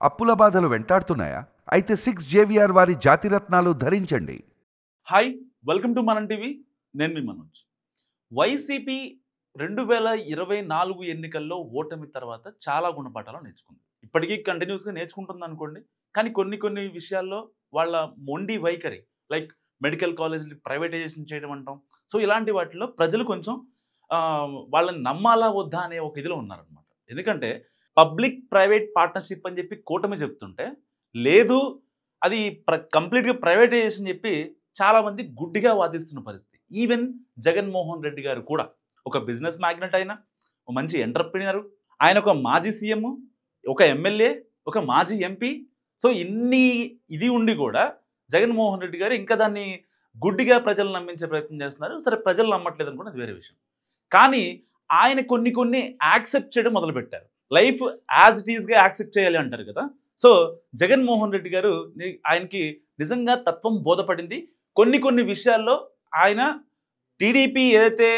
అప్పుల బాధలు వెంటాడుతున్నాయా? అయితే 6 JVR వారి జాతిరత్నాలు ధరించండి. హాయ్, వెల్కమ్ టు మనం టీవీ. నేను మీ మనోజ్. వైసీపీ 2024 ఎన్నికల్లో ఓటమి తర్వాత చాలా గుణపాఠాలు నేర్చుకుంది. ఇప్పటికీ కంటిన్యూస్గా నేర్చుకుంటుంది అనుకోండి. కానీ కొన్ని విషయాల్లో వాళ్ళ మొండి వైఖరి, లైక్ మెడికల్ కాలేజీలు ప్రైవేటైజేషన్ చేయడం అంటాం. సో ఇలాంటి వాటిలో ప్రజలు కొంచెం వాళ్ళని నమ్మాలా వద్దా అనే ఒక ఇదిలో ఉన్నారనమాట. ఎందుకంటే పబ్లిక్ ప్రైవేట్ పార్ట్నర్షిప్ అని చెప్పి కూటమి చెప్తుంటే, లేదు అది కంప్లీట్గా ప్రైవేటైజేషన్ చెప్పి చాలామంది గుడ్డిగా వాదిస్తున్న పరిస్థితి. ఈవెన్ జగన్మోహన్ రెడ్డి గారు కూడా ఒక బిజినెస్ మ్యాగ్నెట్ అయినా, ఒక మంచి ఎంటర్ప్రినర్, ఆయన ఒక మాజీ సీఎం, ఒక ఎమ్మెల్యే, ఒక మాజీ ఎంపీ. సో ఇన్ని ఇది ఉండి కూడా జగన్మోహన్ రెడ్డి గారు ఇంకా దాన్ని గుడ్డిగా ప్రజలు నమ్మించే ప్రయత్నం చేస్తున్నారు. సరే, ప్రజలు నమ్మట్లేదు అనుకోండి, అది వేరే విషయం. కానీ ఆయన కొన్ని యాక్సెప్ట్ చేయడం మొదలుపెట్టారు. లైఫ్ యాజ్ ఇట్ ఈస్గా యాక్సెప్ట్ చేయాలి అంటారు కదా. సో జగన్మోహన్ రెడ్డి గారు ఆయనకి నిజంగా తత్వం బోధపడింది. కొన్ని విషయాల్లో ఆయన టీడీపీ ఏదైతే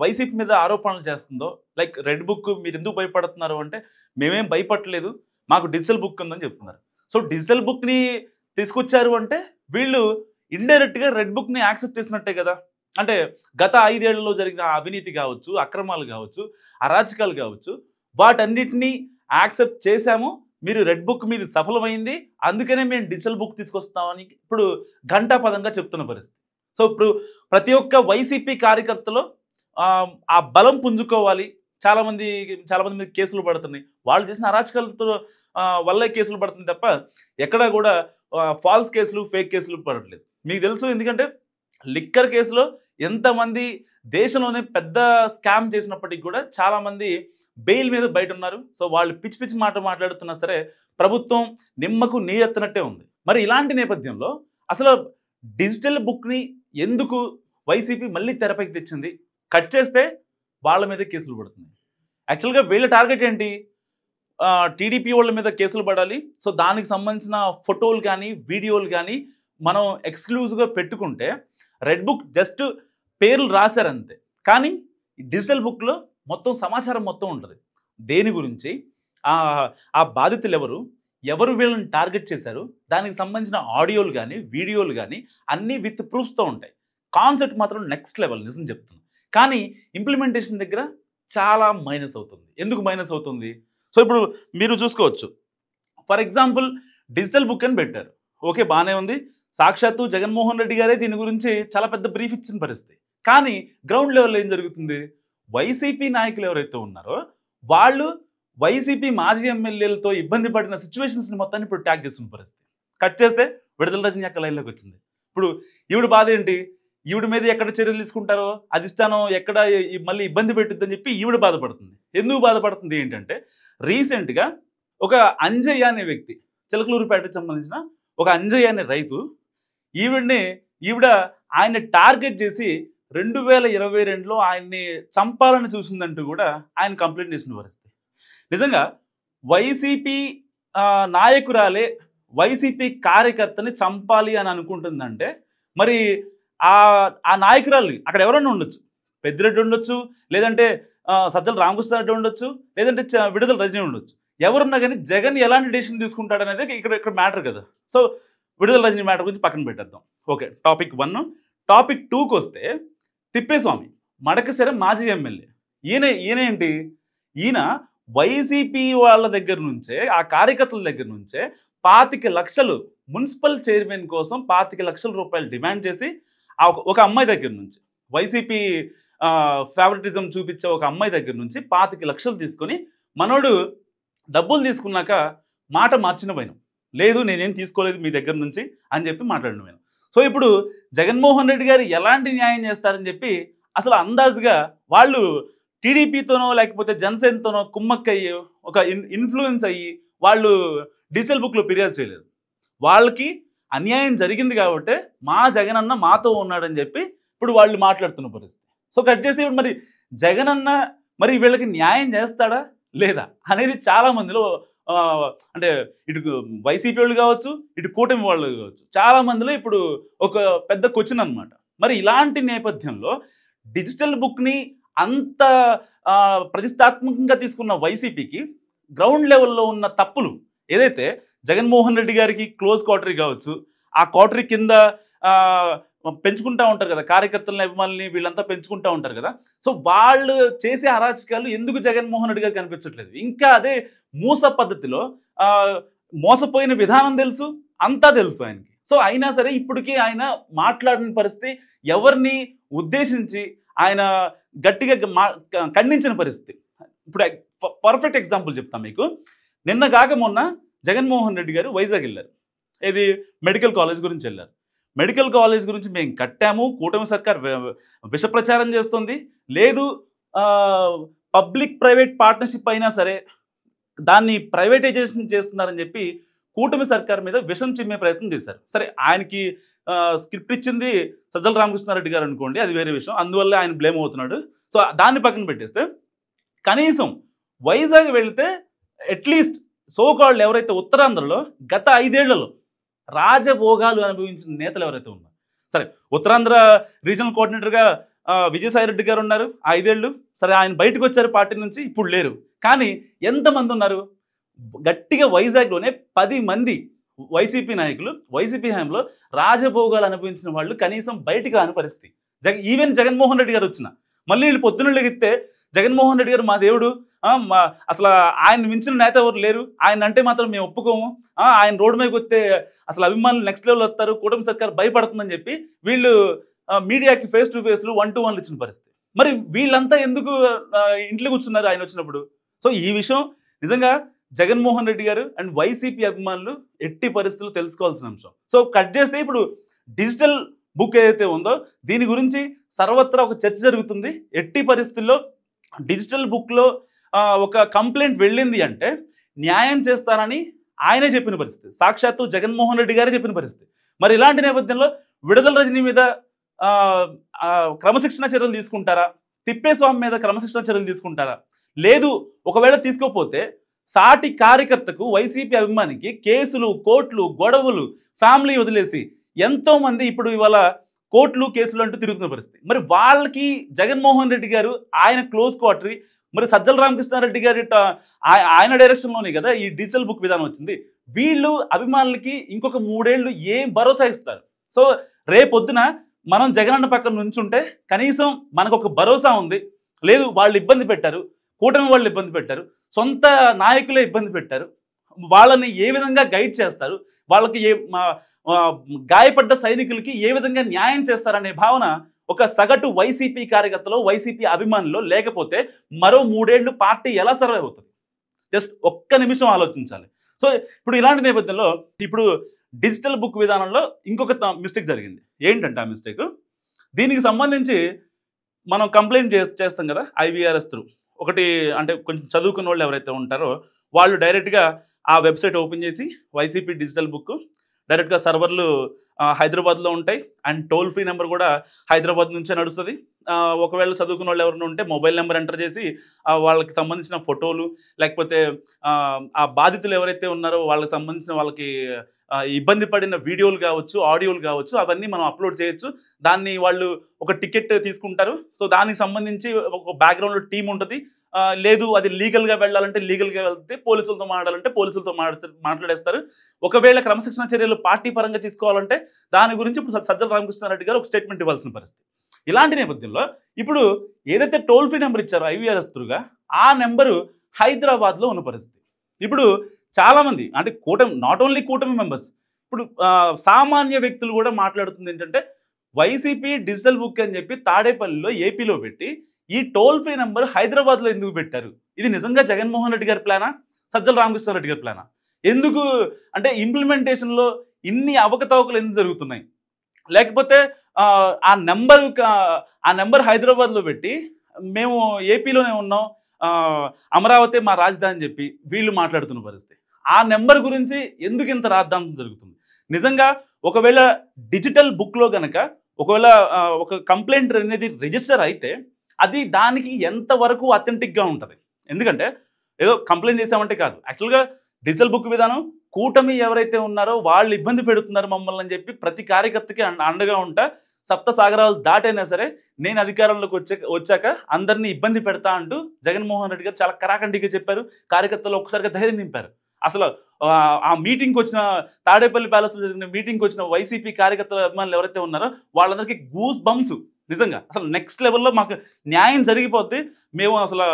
వైసీపీ మీద ఆరోపణలు చేస్తుందో, లైక్ రెడ్ బుక్ మీరు ఎందుకు భయపడుతున్నారు అంటే, మేమేం భయపడలేదు, మాకు డిజిటల్ బుక్ ఉందని చెప్తున్నారు. సో డిజిటల్ బుక్ని తీసుకొచ్చారు అంటే వీళ్ళు ఇండైరెక్ట్గా రెడ్ బుక్ని యాక్సెప్ట్ చేసినట్టే కదా. అంటే గత 5 ఏళ్లలో జరిగిన అవినీతి కావచ్చు, అక్రమాలు కావచ్చు, అరాచకాలు కావచ్చు, వాటన్నిటినీ యాక్సెప్ట్ చేశాము. మీరు రెడ్ బుక్ మీద సఫలమైంది, అందుకనే మేము డిజిటల్ బుక్ తీసుకొస్తామని ఇప్పుడు ఘంటాపదంగా చెప్తున్న పరిస్థితి. సో ఇప్పుడు ప్రతి ఒక్క వైసీపీ కార్యకర్తలో ఆ బలం పుంజుకోవాలి. చాలామంది మీద కేసులు పడుతున్నాయి. వాళ్ళు చేసిన అరాచకాలతో వల్లే కేసులు పడుతుంది తప్ప ఎక్కడా కూడా ఫాల్స్ కేసులు, ఫేక్ కేసులు పడట్లేదు. మీకు తెలుసు, ఎందుకంటే లిక్కర్ కేసులో ఎంతమంది దేశంలోనే పెద్ద స్కామ్ చేసినప్పటికీ కూడా చాలామంది బెయిల్ మీద బయట ఉన్నారు. సో వాళ్ళు పిచ్చి మాట్లాడుతున్నా సరే ప్రభుత్వం నిమ్మకు నీరెత్తనట్టే ఉంది. మరి ఇలాంటి నేపథ్యంలో అసలు డిజిటల్ బుక్ని ఎందుకు వైసీపీ మళ్ళీ తెరపైకి తెచ్చింది? కట్ చేస్తే వాళ్ళ మీద కేసులు పడుతున్నాయి. యాక్చువల్గా వీళ్ళ టార్గెట్ ఏంటి? టీడీపీ వాళ్ళ మీద కేసులు పడాలి. సో దానికి సంబంధించిన ఫోటోలు కానీ, వీడియోలు కానీ మనం ఎక్స్క్లూజివ్గా పెట్టుకుంటే రెడ్ బుక్ జస్ట్ పేర్లు రాశారంతే. కానీ డిజిటల్ బుక్లో మొత్తం సమాచారం మొత్తం ఉంటుంది. దేని గురించి, ఆ బాధితులు ఎవరు వీళ్ళని టార్గెట్ చేశారు, దానికి సంబంధించిన ఆడియోలు కానీ, వీడియోలు కానీ అన్నీ విత్ ప్రూఫ్స్తో ఉంటాయి. కాన్సెప్ట్ మాత్రం నెక్స్ట్ లెవెల్, నిజం చెప్తున్నాను. కానీ ఇంప్లిమెంటేషన్ దగ్గర చాలా మైనస్ అవుతుంది. ఎందుకు మైనస్ అవుతుంది? సో ఇప్పుడు మీరు చూసుకోవచ్చు. ఫర్ ఎగ్జాంపుల్ డిజిటల్ బుక్ అని పెట్టారు, ఓకే, బాగానే ఉంది. సాక్షాత్తు జగన్మోహన్ రెడ్డి గారే దీని గురించి చాలా పెద్ద బ్రీఫ్ ఇచ్చిన పరిస్థితి. కానీ గ్రౌండ్ లెవెల్లో ఏం జరుగుతుంది? వైసీపీ నాయకులు ఎవరైతే ఉన్నారో వాళ్ళు వైసీపీ మాజీ ఎమ్మెల్యేలతో ఇబ్బంది పడిన సిచ్యువేషన్స్ని మొత్తాన్ని ఇప్పుడు ట్యాగ్ చేస్తున్న పరిస్థితి. కట్ చేస్తే విడుదల రజనీ అక్క లైన్లోకి వచ్చింది. ఇప్పుడు ఈవిడ బాధ ఏంటి? ఈవిడ మీద ఎక్కడ చర్యలు తీసుకుంటారో, అధిష్టానం ఎక్కడ మళ్ళీ ఇబ్బంది పెట్టుద్దని చెప్పి ఈవిడ బాధపడుతుంది. ఎందుకు బాధపడుతుంది ఏంటంటే, రీసెంట్గా ఒక అంజయ్య అనే వ్యక్తి, చిలకలూరుపేటకు సంబంధించిన ఒక అంజయ్య అనే రైతు, ఈవిడ ఆయన టార్గెట్ చేసి 2022లో ఆయన్ని చంపాలని చూసిందంటూ కూడా ఆయన కంప్లైంట్ చేసిన పరిస్థితి. నిజంగా వైసీపీ నాయకురాలే వైసీపీ కార్యకర్తని చంపాలి అని అనుకుంటుందంటే, మరి ఆ నాయకురాలు అక్కడ ఎవరైనా ఉండొచ్చు. పెద్దిరెడ్డి ఉండొచ్చు, లేదంటే సజ్జల రామకృష్ణారెడ్డి ఉండొచ్చు, లేదంటే విడుదల రజనీ ఉండొచ్చు. ఎవరున్నా కానీ జగన్ ఎలాంటి డెసిషన్ తీసుకుంటాడనేది ఇక్కడ మ్యాటర్ కదా. సో విడుదల రజనీ మ్యాటర్ గురించి పక్కన పెట్టేద్దాం. Okay, topic 1. టాపిక్ 2కి వస్తే, తిప్పేస్వామి మడకశిర మాజీ ఎమ్మెల్యే. ఈయన ఏంటి? ఈయన వైసీపీ వాళ్ళ దగ్గర నుంచే, ఆ కార్యకర్తల దగ్గర నుంచే 25 లక్షలు మున్సిపల్ చైర్మన్ కోసం 25 లక్షల రూపాయలు డిమాండ్ చేసి ఒక అమ్మాయి దగ్గర నుంచి, వైసీపీ ఫేవరెటిజం చూపించే ఒక అమ్మాయి దగ్గర నుంచి 25 లక్షలు తీసుకొని, మనోడు డబ్బులు తీసుకున్నాక మాట మార్చిన పోయినాం, లేదు నేనేం తీసుకోలేదు మీ దగ్గర నుంచి అని చెప్పి మాట్లాడిన పోయినాం. సో ఇప్పుడు జగన్మోహన్ రెడ్డి గారు ఎలాంటి న్యాయం చేస్తారని చెప్పి అసలు అందాజుగా వాళ్ళు టీడీపీతోనో లేకపోతే జనసేనతోనో కుమ్మక్కయ్యి ఒక ఇన్ఫ్లుయెన్స్ అయ్యి వాళ్ళు డిజిటల్ బుక్లో ఫిర్యాదు చేయలేదు. వాళ్ళకి అన్యాయం జరిగింది కాబట్టి మా జగన్ అన్న మాతో ఉన్నాడని చెప్పి ఇప్పుడు వాళ్ళు మాట్లాడుతున్న పరిస్థితి. సో కట్ చేస్తే ఇప్పుడు మరి జగన్ అన్న మరి వీళ్ళకి న్యాయం చేస్తాడా లేదా అనేది చాలామందిలో, అంటే ఇటు వైసీపీ వాళ్ళు కావచ్చు, ఇటు కూటమి వాళ్ళు కావచ్చు, చాలామందిలో ఇప్పుడు ఒక పెద్ద క్వశ్చన్ అనమాట. మరి ఇలాంటి నేపథ్యంలో డిజిటల్ బుక్ని అంత ప్రతిష్టాత్మకంగా తీసుకున్న వైసీపీకి గ్రౌండ్ లెవెల్లో ఉన్న తప్పులు ఏదైతే జగన్మోహన్ రెడ్డి గారికి క్లోజ్ క్వార్టరీ కావచ్చు, ఆ క్వార్టరీ కింద పెంచుకుంటా ఉంటారు కదా, కార్యకర్తలని అభిమానుల్ని వీళ్ళంతా పెంచుకుంటా ఉంటారు కదా. సో వాళ్ళు చేసే అరాచకాలు ఎందుకు జగన్మోహన్ రెడ్డి గారు కనిపించట్లేదు? ఇంకా అదే మూస పద్ధతిలో మోసపోయిన విధానం తెలుసు, అంతా తెలుసు ఆయనకి. సో అయినా సరే ఇప్పటికీ ఆయన మాట్లాడిన పరిస్థితి, ఎవరిని ఉద్దేశించి ఆయన గట్టిగా ఖండించిన పరిస్థితి. ఇప్పుడు పర్ఫెక్ట్ ఎగ్జాంపుల్ చెప్తాను మీకు. నిన్న కాక మొన్న జగన్మోహన్ రెడ్డి గారు వైజాగ్ వెళ్ళారు. ఇది మెడికల్ కాలేజ్ గురించి వెళ్ళారు. మెడికల్ కాలేజ్ గురించి మేము కట్టాము, కూటమి సర్కార్ విష ప్రచారం చేస్తుంది, లేదు పబ్లిక్ ప్రైవేట్ పార్ట్నర్షిప్ అయినా సరే దాన్ని ప్రైవేటైజేషన్ చేస్తున్నారని చెప్పి కూటమి సర్కార్ మీద విషం చిమ్మే ప్రయత్నం చేశారు. సరే ఆయనకి స్క్రిప్ట్ ఇచ్చింది సజ్జల రామకృష్ణారెడ్డి గారు అనుకోండి, అది వేరే విషయం, అందువల్ల ఆయన బ్లేమ్ అవుతున్నాడు. సో దాన్ని పక్కన పెట్టేస్తే కనీసం వైజాగ్ వెళితే అట్లీస్ట్ సోకాళ్ళు ఎవరైతే ఉత్తరాంధ్రలో గత 5 ఏళ్లలో రాజభోగాలు అనుభవించిన నేతలు ఎవరైతే ఉన్నారు, సరే ఉత్తరాంధ్ర రీజనల్ కోఆర్డినేటర్గా విజయసాయి రెడ్డి గారు ఉన్నారు 5 ఏళ్ళు, సరే ఆయన బయటకు వచ్చారు పార్టీ నుంచి, ఇప్పుడు లేరు. కానీ ఎంతమంది ఉన్నారు గట్టిగా వైజాగ్లోనే 10 మంది వైసీపీ నాయకులు వైసీపీ హయాంలో రాజభోగాలు అనుభవించిన వాళ్ళు కనీసం బయటికి రాని పరిస్థితి. ఈవెన్ జగన్మోహన్ రెడ్డి గారు వచ్చిన మళ్ళీ వీళ్ళు పొద్దున్న లెగిస్తే జగన్మోహన్ రెడ్డి గారు మా దేవుడు, అసలు ఆయన మించిన నేత ఎవరు లేరు, ఆయన అంటే మాత్రం మేము ఒప్పుకోము, ఆయన రోడ్డు మీదకి వస్తే అసలు అభిమానులు నెక్స్ట్ లెవెల్ వస్తారు, కూటమి సర్కార్ భయపడుతుందని చెప్పి వీళ్ళు మీడియాకి ఫేస్ టు ఫేస్లు 1-to-1 ఇచ్చిన పరిస్థితి. మరి వీళ్ళంతా ఎందుకు ఇంట్లో కూర్చున్నారు ఆయన వచ్చినప్పుడు? సో ఈ విషయం నిజంగా జగన్మోహన్ రెడ్డి గారు అండ్ వైసీపీ అభిమానులు ఎట్టి పరిస్థితులు తెలుసుకోవాల్సిన అంశం. సో కట్ చేస్తే ఇప్పుడు డిజిటల్ బుక్ ఏదైతే ఉందో దీని గురించి సర్వత్రా ఒక చర్చ జరుగుతుంది. ఎట్టి పరిస్థితుల్లో డిజిటల్ బుక్లో ఒక కంప్లైంట్ వెళ్ళింది అంటే న్యాయం చేస్తారని ఆయనే చెప్పిన పరిస్థితి, సాక్షాత్తు జగన్మోహన్ రెడ్డి గారే చెప్పిన పరిస్థితి. మరి ఇలాంటి నేపథ్యంలో విడుదల రజనీ మీద క్రమశిక్షణ చర్యలు తీసుకుంటారా, తిప్పేస్వామి మీద క్రమశిక్షణ చర్యలు తీసుకుంటారా? లేదు ఒకవేళ తీసుకోకపోతే సాటి కార్యకర్తకు వైసీపీ అభిమానికి కేసులు, కోర్టులు, గొడవలు, ఫ్యామిలీ వదిలేసి ఎంతోమంది ఇప్పుడు ఇవాళ కోర్టులు, కేసులు అంటూ తిరుగుతున్న పరిస్థితి. మరి వాళ్ళకి జగన్మోహన్ రెడ్డి గారు ఆయన క్లోజ్ క్వార్టరీ, మరి సజ్జల రామకృష్ణారెడ్డి గారి ఆయన డైరెక్షన్లోనే కదా ఈ డిజిటల్ బుక్ విధానం వచ్చింది. వీళ్ళు అభిమానులకి ఇంకొక 3 ఏళ్ళు ఏం భరోసా ఇస్తారు? సో రేపొద్దున మనం జగనన్న పక్కన నుంచుంటే కనీసం మనకు ఒక భరోసా ఉంది. లేదు వాళ్ళు ఇబ్బంది పెట్టారు, కూటమి వాళ్ళు ఇబ్బంది పెట్టారు, సొంత నాయకులే ఇబ్బంది పెట్టారు, వాళ్ళని ఏ విధంగా గైడ్ చేస్తారు, వాళ్ళకి గాయపడ్డ సైనికులకి ఏ విధంగా న్యాయం చేస్తారనే భావన ఒక సగటు వైసీపీ కార్యకర్తలో, వైసీపీ అభిమానుల్లో లేకపోతే మరో 3 ఏళ్ళు పార్టీ ఎలా సర్వైవ్ అవుతుంది? జస్ట్ ఒక్క నిమిషం ఆలోచించాలి. సో ఇప్పుడు ఇలాంటి నేపథ్యంలో ఇప్పుడు డిజిటల్ బుక్ విధానంలో ఇంకొక మిస్టేక్ జరిగింది. ఏంటంటే ఆ మిస్టేక్, దీనికి సంబంధించి మనం కంప్లైంట్ చేస్తాం కదా IVRS త్రూ. ఒకటి అంటే కొంచెం చదువుకున్న వాళ్ళు ఎవరైతే ఉంటారో వాళ్ళు డైరెక్ట్గా ఆ వెబ్సైట్ ఓపెన్ చేసి వైసీపీ డిజిటల్ బుక్ డైరెక్ట్గా సర్వర్లు హైదరాబాద్లో ఉంటాయి అండ్ టోల్ ఫ్రీ నెంబర్ కూడా హైదరాబాద్ నుంచే నడుస్తుంది. ఒకవేళ చదువుకున్న వాళ్ళు ఎవరైనా ఉంటే మొబైల్ నెంబర్ ఎంటర్ చేసి వాళ్ళకి సంబంధించిన ఫోటోలు, లేకపోతే ఆ బాధితులు ఎవరైతే ఉన్నారో వాళ్ళకి సంబంధించిన వాళ్ళకి ఇబ్బంది పడిన వీడియోలు కావచ్చు, ఆడియోలు కావచ్చు, అవన్నీ మనం అప్లోడ్ చేయొచ్చు. దాన్ని వాళ్ళు ఒక టికెట్ తీసుకుంటారు. సో దానికి సంబంధించి ఒక బ్యాక్గ్రౌండ్లో టీం ఉంటుంది. లేదు అది లీగల్గా వెళ్ళాలంటే లీగల్గా వెళ్తే, పోలీసులతో మాట్లాడాలంటే పోలీసులతో మాట్లాడేస్తారు. ఒకవేళ క్రమశిక్షణ చర్యలు పార్టీ పరంగా తీసుకోవాలంటే దాని గురించి ఇప్పుడు సజ్జల రామకృష్ణారెడ్డి గారు ఒక స్టేట్మెంట్ ఇవ్వాల్సిన పరిస్థితి. ఇలాంటి నేపథ్యంలో ఇప్పుడు ఏదైతే టోల్ ఫ్రీ నెంబర్ ఇచ్చారో IVRS త్రూగా, ఆ నెంబరు హైదరాబాద్లో ఉన్న పరిస్థితి. ఇప్పుడు చాలామంది అంటే కూటమి, నాట్ ఓన్లీ కూటమి మెంబర్స్, ఇప్పుడు సామాన్య వ్యక్తులు కూడా మాట్లాడుతుంది ఏంటంటే వైసీపీ డిజిటల్ బుక్ అని చెప్పి తాడేపల్లిలో ఏపీలో పెట్టి ఈ టోల్ ఫ్రీ నెంబర్ హైదరాబాద్లో ఎందుకు పెట్టారు? ఇది నిజంగా జగన్మోహన్ రెడ్డి గారి ప్లానా, సజ్జల రామకృష్ణారెడ్డి గారి ప్లానా? ఎందుకు అంటే ఇంప్లిమెంటేషన్లో ఇన్ని అవకతవకలు ఎందుకు జరుగుతున్నాయి? లేకపోతే ఆ నెంబర్ హైదరాబాద్లో పెట్టి మేము ఏపీలోనే ఉన్నాం, అమరావతి మా రాజధాని అని చెప్పి వీళ్ళు మాట్లాడుతున్న పరిస్థితి. ఆ నెంబర్ గురించి ఎందుకు ఇంత రాద్ధాంతం జరుగుతుంది? నిజంగా ఒకవేళ డిజిటల్ బుక్లో కనుక ఒకవేళ ఒక కంప్లైంట్ అనేది రిజిస్టర్ అయితే అది దానికి ఎంతవరకు అథెంటిక్గా ఉంటుంది? ఎందుకంటే ఏదో కంప్లైంట్ చేసామంటే కాదు, యాక్చువల్గా డిజిటల్ బుక్ విధానం కూటమి ఎవరైతే ఉన్నారో వాళ్ళు ఇబ్బంది పెడుతున్నారు మమ్మల్ని అని చెప్పి ప్రతి కార్యకర్తకి అండగా ఉంటా, సప్త సాగరాలు దాటైనా సరే నేను అధికారంలోకి వచ్చాక అందరినీ ఇబ్బంది పెడతా అంటూ జగన్మోహన్ రెడ్డి గారు చాలా కరాఖండిగా చెప్పారు. కార్యకర్తలు ఒక్కసారిగా ధైర్యం నింపారు. అసలు ఆ మీటింగ్కి వచ్చిన తాడేపల్లి ప్యాలెస్లో జరిగిన మీటింగ్కి వచ్చిన వైసీపీ కార్యకర్తల అభిమానులు ఎవరైతే ఉన్నారో వాళ్ళందరికీ గూస్ బంప్స్. నిజంగా అసలు నెక్స్ట్ లెవెల్లో మాకు న్యాయం జరిగిపోద్ది, మేము అసలు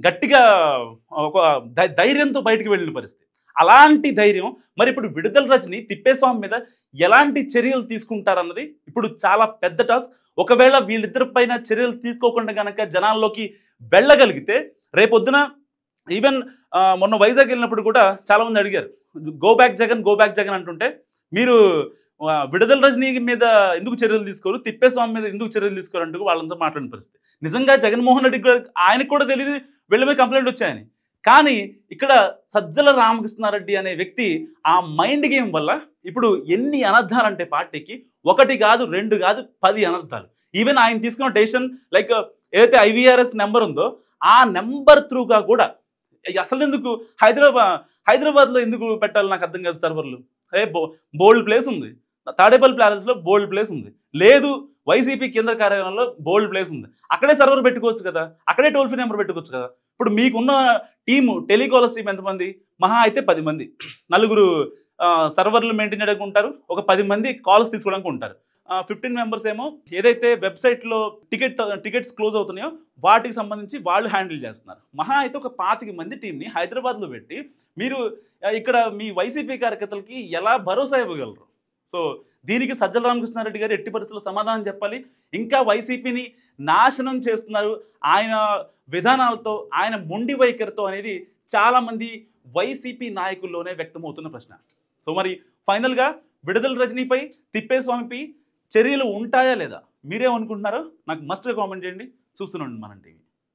గట్టిగా ఒక ధైర్యంతో బయటికి వెళ్ళిన పరిస్థితి. అలాంటి ధైర్యం మరి ఇప్పుడు విడుదల రజని తిప్పేస్వామి మీద ఎలాంటి చర్యలు తీసుకుంటారన్నది ఇప్పుడు చాలా పెద్ద టాస్క్. ఒకవేళ వీళ్ళిద్దరి పైన చర్యలు తీసుకోకుండా కనుక జనాల్లోకి వెళ్ళగలిగితే రేపొద్దున ఈవెన్ మొన్న వైజాగ్ వెళ్ళినప్పుడు కూడా చాలామంది అడిగారు, go back Jagan, go back Jagan అంటుంటే మీరు విడుదల రజనీ మీద ఎందుకు చర్యలు తీసుకోరు, తిప్పేస్వామి మీద ఎందుకు చర్యలు తీసుకోరు అంటూ వాళ్ళంతా మాట్లాడిన పరిస్థితి. నిజంగా జగన్మోహన్ రెడ్డి ఆయనకు కూడా తెలియదు వీళ్ళ కంప్లైంట్ వచ్చాయని. కానీ ఇక్కడ సజ్జల రామకృష్ణారెడ్డి అనే వ్యక్తి ఆ మైండ్ గేమ్ వల్ల ఇప్పుడు ఎన్ని అనర్థాలంటే పార్టీకి 1 కాదు 2 కాదు 10 అనర్థాలు. ఈవెన్ ఆయన తీసుకున్న డెసిషన్ లైక్ ఏదైతే IVRS నెంబర్ ఉందో ఆ నెంబర్ త్రూగా కూడా అసలు ఎందుకు హైదరాబాద్లో ఎందుకు పెట్టాలి నాకు అర్థం కాదు. సర్వర్లు బోల్డ్ ప్లేస్ ఉంది, తాడేపల్లి ప్యాలెస్లో బోల్డ్ ప్లేస్ ఉంది, లేదు వైసీపీ కేంద్ర కార్యాలయంలో బోల్డ్ ప్లేస్ ఉంది, అక్కడే సర్వర్ పెట్టుకోవచ్చు కదా, అక్కడే టోల్ ఫ్రీ నెంబర్ పెట్టుకోవచ్చు కదా. ఇప్పుడు మీకున్న టీము టెలికాలర్స్ టీం ఎంతమంది, మహా అయితే 10 మంది, 4 సర్వర్లు మెయింటైన్ చేయడానికి ఉంటారు, ఒక 10 మంది కాల్స్ తీసుకోవడానికి ఉంటారు, 15 మెంబర్స్ ఏమో ఏదైతే వెబ్సైట్లో టికెట్స్ క్లోజ్ అవుతున్నాయో వాటికి సంబంధించి వాళ్ళు హ్యాండిల్ చేస్తున్నారు. మహా అయితే ఒక 25 మంది టీంని హైదరాబాద్లో పెట్టి మీరు ఇక్కడ మీ వైసీపీ కార్యకర్తలకి ఎలా భరోసా ఇవ్వగలరు? సో దీనికి సజ్జల రామకృష్ణారెడ్డి గారు ఎట్టి పరిస్థితుల్లో సమాధానం చెప్పాలి. ఇంకా వైసీపీని నాశనం చేస్తున్నారు ఆయన విధానాలతో, ఆయన మొండి వైఖరితో అనేది చాలామంది వైసీపీ నాయకుల్లోనే వ్యక్తమవుతున్న ప్రశ్న. సో మరి ఫైనల్గా విడుదల రజనీపై, తిప్పేస్వామిపై చర్యలు ఉంటాయా లేదా? మీరేమనుకుంటున్నారో నాకు మస్ట్గా కామెంట్ చేయండి. చూస్తూనే ఉండండి మనం టీవీ.